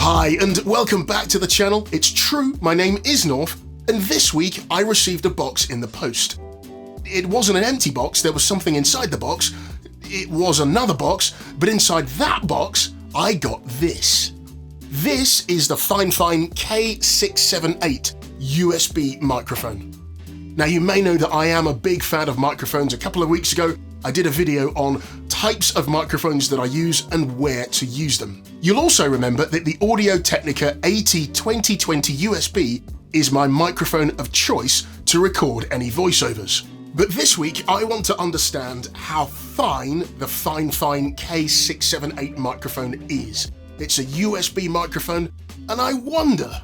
Hi and welcome back to the channel. It's true, my name is Norf, and this week I received a box in the post. It wasn't an empty box, there was something inside the box. It was another box, but inside that box I got this. This is the Fifine K678 USB microphone. Now you may know that I am a big fan of microphones. A couple of weeks ago I did a video on types of microphones that I use and where to use them. You'll also remember that the Technica AT2020 USB is my microphone of choice to record any voiceovers. But this week I want to understand how fine the Fifine K678 microphone is. It's a USB microphone, and I wonder,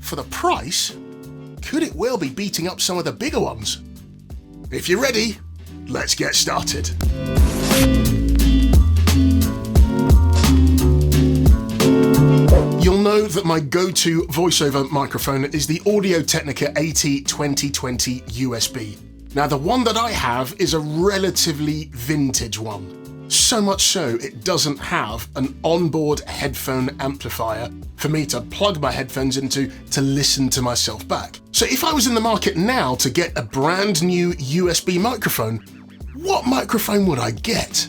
for the price, could it well be beating up some of the bigger ones? If you're ready, let's get started. You'll know that my go-to voiceover microphone is the Technica AT2020 USB. Now the one that I have is a relatively vintage one. So much so it doesn't have an onboard headphone amplifier for me to plug my headphones into to listen to myself back. So if I was in the market now to get a brand new USB microphone, what microphone would I get?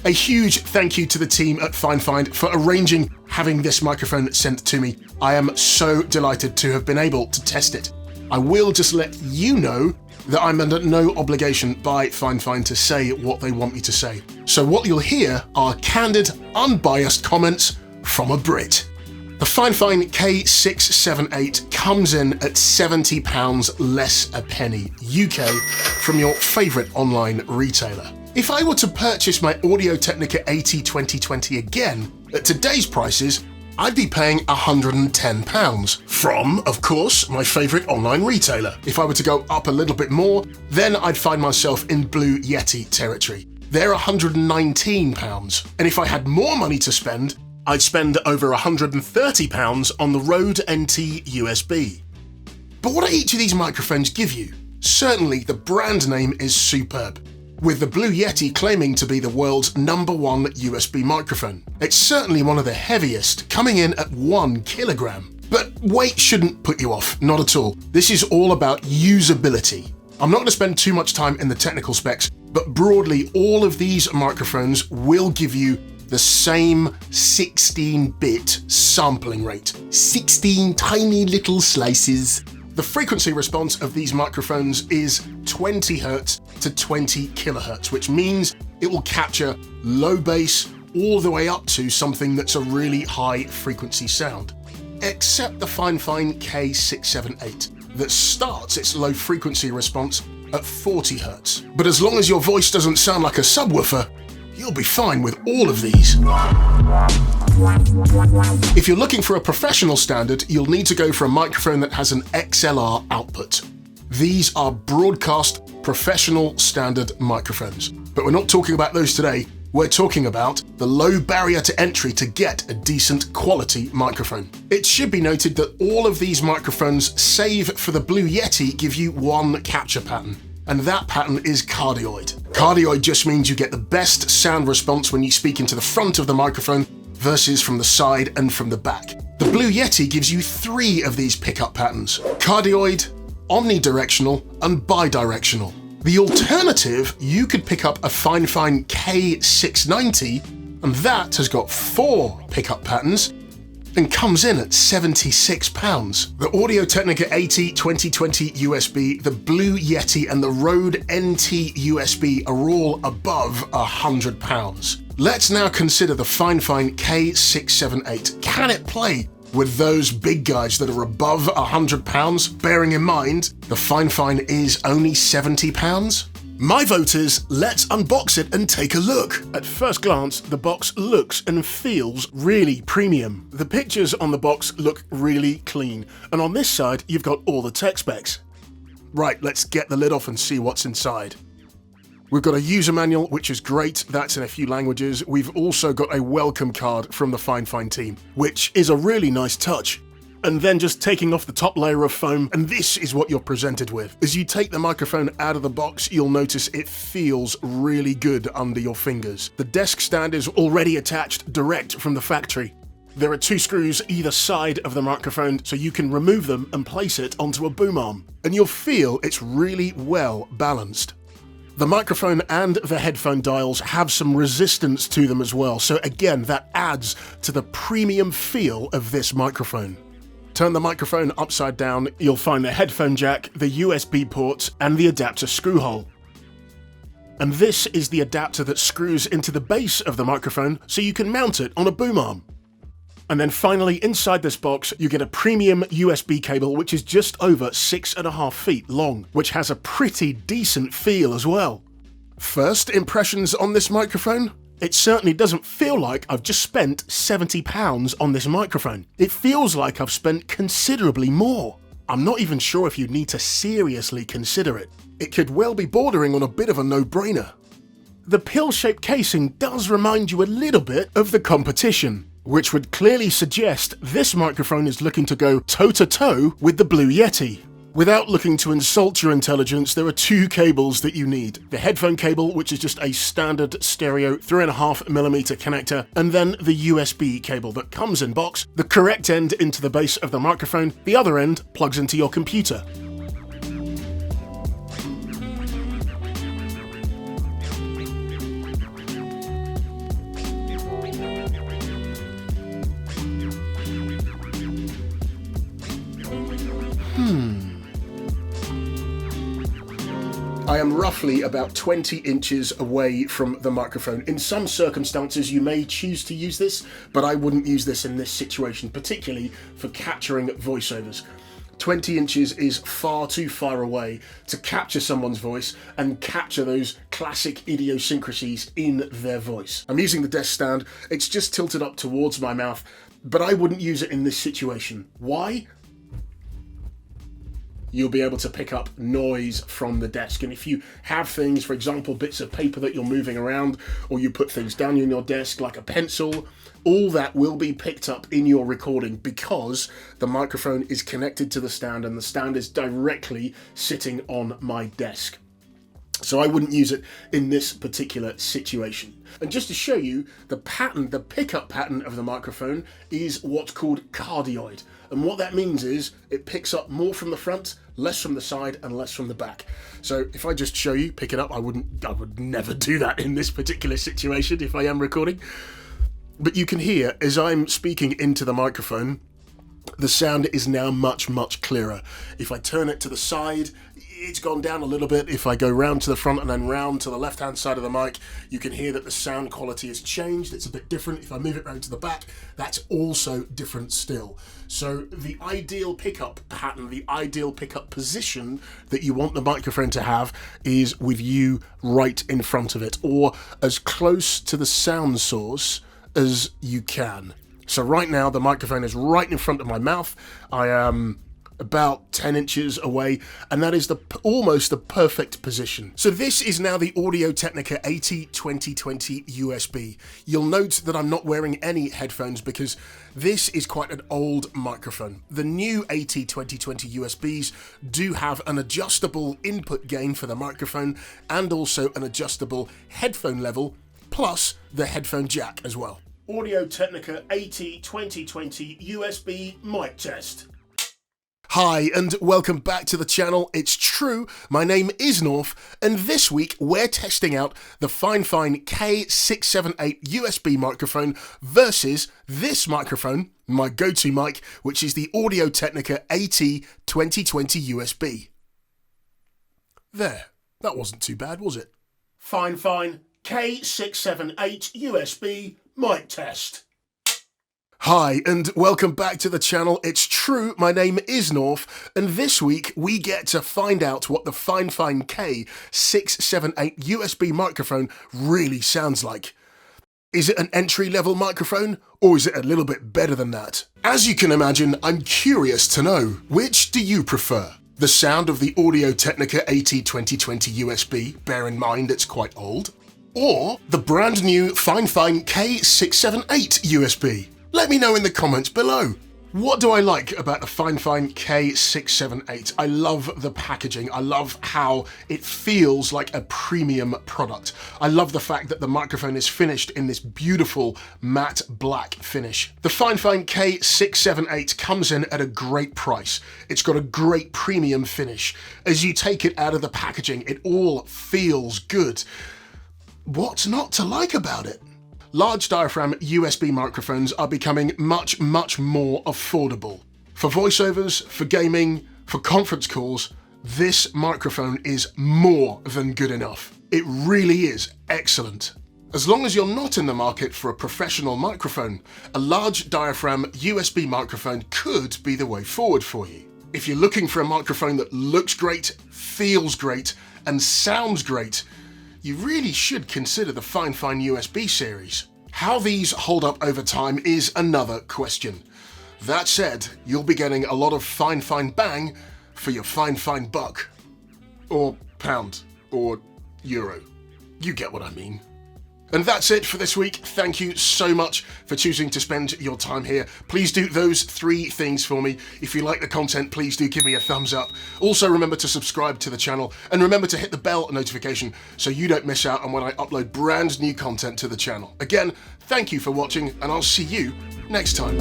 A huge thank you to the team at Fifine for arranging having this microphone sent to me. I am so delighted to have been able to test it. I will just let you know that I'm under no obligation by Fifine to say what they want me to say. So what you'll hear are candid, unbiased comments from a Brit. The Fifine K678 comes in at £70 less a penny UK from your favourite online retailer. If I were to purchase my Technica AT2020 again, at today's prices, I'd be paying £110 from, of course, my favourite online retailer. If I were to go up a little bit more, then I'd find myself in Blue Yeti territory. They're £119. And if I had more money to spend, I'd spend over £130 on the Rode NT USB. But what do each of these microphones give you? Certainly the brand name is superb, with the Blue Yeti claiming to be the world's #1 USB microphone. It's certainly one of the heaviest, coming in at 1 kilogram. But weight shouldn't put you off, not at all. This is all about usability. I'm not going to spend too much time in the technical specs, but broadly all of these microphones will give you the same 16-bit sampling rate. 16 tiny little slices. The frequency response of these microphones is 20 Hz to 20 kHz, which means it will capture low bass all the way up to something that's a really high frequency sound. Except the Fifine K678 that starts its low frequency response at 40 Hz. But as long as your voice doesn't sound like a subwoofer, you'll be fine with all of these. If you're looking for a professional standard, you'll need to go for a microphone that has an XLR output. These are broadcast professional standard microphones. But we're not talking about those today. We're talking about the low barrier to entry to get a decent quality microphone. It should be noted that all of these microphones, save for the Blue Yeti, give you one capture pattern. And that pattern is cardioid. Cardioid just means you get the best sound response when you speak into the front of the microphone versus from the side and from the back. The Blue Yeti gives you 3 of these pickup patterns: cardioid, omnidirectional, and bidirectional. The alternative, you could pick up a Fifine K690, and that has got 4 pickup patterns and comes in at £76. The Technica AT2020 USB, the Blue Yeti, and the Rode NT USB are all above £100. Let's now consider the Fifine K678. Can it play with those big guys that are above £100, bearing in mind the Fifine is only £70? My vote is, let's unbox it and take a look. At first glance, the box looks and feels really premium. The pictures on the box look really clean, and on this side you've got all the tech specs. Right, let's get the lid off and see what's inside. We've got a user manual, which is great. That's in a few languages. We've also got a welcome card from the Fifine team, which is a really nice touch. and then just taking off the top layer of foam, and this is what you're presented with. As you take the microphone out of the box, you'll notice it feels really good under your fingers. The desk stand is already attached direct from the factory. There are 2 screws either side of the microphone, so you can remove them and place it onto a boom arm, and you'll feel it's really well balanced. The microphone and the headphone dials have some resistance to them as well, so again, that adds to the premium feel of this microphone. Turn the microphone upside down, you'll find the headphone jack, the USB port, and the adapter screw hole. And this is the adapter that screws into the base of the microphone so you can mount it on a boom arm. And then finally, inside this box, you get a premium USB cable which is just over 6.5 feet long, which has a pretty decent feel as well. First impressions on this microphone? It certainly doesn't feel like I've just spent £70 on this microphone. It feels like I've spent considerably more. I'm not even sure if you need to seriously consider it. It could well be bordering on a bit of a no-brainer. The pill-shaped casing does remind you a little bit of the competition, which would clearly suggest this microphone is looking to go toe-to-toe with the Blue Yeti. Without looking to insult your intelligence, there are 2 cables that you need. The headphone cable, which is just a standard stereo 3.5mm connector, and then the USB cable that comes in box, the correct end into the base of the microphone, the other end plugs into your computer. I am roughly about 20 inches away from the microphone. In some circumstances you may choose to use this, but I wouldn't use this in this situation, particularly for capturing voiceovers. 20 inches is far too far away to capture someone's voice and capture those classic idiosyncrasies in their voice. I'm using the desk stand, it's just tilted up towards my mouth, but I wouldn't use it in this situation. Why? You'll be able to pick up noise from the desk, and if you have things, for example bits of paper that you're moving around, or you put things down in your desk like a pencil, all that will be picked up in your recording because the microphone is connected to the stand and the stand is directly sitting on my desk. So I wouldn't use it in this particular situation. And just to show you, the pattern, the pickup pattern of the microphone is what's called cardioid. And what that means is it picks up more from the front, less from the side, and less from the back. So if I just show you, pick it up, I would never do that in this particular situation if I am recording. But you can hear, as I'm speaking into the microphone, the sound is now much, much clearer. If I turn it to the side, it's gone down a little bit. If I go round to the front and then round to the left-hand side of the mic, you can hear that the sound quality has changed. It's a bit different. If I move it round to the back, that's also different still. So the ideal pickup pattern, the ideal pickup position that you want the microphone to have is with you right in front of it, or as close to the sound source as you can. So right now the microphone is right in front of my mouth. I am about 10 inches away, and that is almost the perfect position. So this is now the Audio-Technica AT2020 USB. You'll note that I'm not wearing any headphones because this is quite an old microphone. The new AT2020 USBs do have an adjustable input gain for the microphone and also an adjustable headphone level, plus the headphone jack as well. Audio-Technica AT2020 USB mic test. Hi and welcome back to the channel. It's true, my name is Norf, and this week we're testing out the Fifine K678 USB microphone versus this microphone, my go-to mic, which is the Audio-Technica AT2020 USB. There, that wasn't too bad, was it? Fifine K678 USB mic test. Hi and welcome back to the channel. It's true, my name is Norf, and this week we get to find out what the Fifine K678 USB microphone really sounds like. Is it an entry-level microphone, or is it a little bit better than that? As you can imagine, I'm curious to know, which do you prefer? The sound of the Audio-Technica AT2020 USB, bear in mind it's quite old, or the brand new Fifine K678 USB? Let me know in the comments below. What do I like about the Fifine K678? I love the packaging. I love how it feels like a premium product. I love the fact that the microphone is finished in this beautiful matte black finish. The Fifine K678 comes in at a great price. It's got a great premium finish. As you take it out of the packaging, it all feels good. What's not to like about it? Large diaphragm USB microphones are becoming much more affordable. For voiceovers, for gaming, for conference calls, this microphone is more than good enough. It really is excellent. As long as you're not in the market for a professional microphone, a large diaphragm USB microphone could be the way forward for you. If you're looking for a microphone that looks great, feels great, and sounds great, you really should consider the Fifine USB series. How these hold up over time is another question. That said, you'll be getting a lot of fine bang for your fine buck. Or pound, or euro. You get what I mean. And that's it for this week. Thank you so much for choosing to spend your time here. Please do those 3 things for me. If you like the content, please do give me a thumbs up. Also remember to subscribe to the channel and remember to hit the bell notification so you don't miss out on when I upload brand new content to the channel. Again, thank you for watching and I'll see you next time.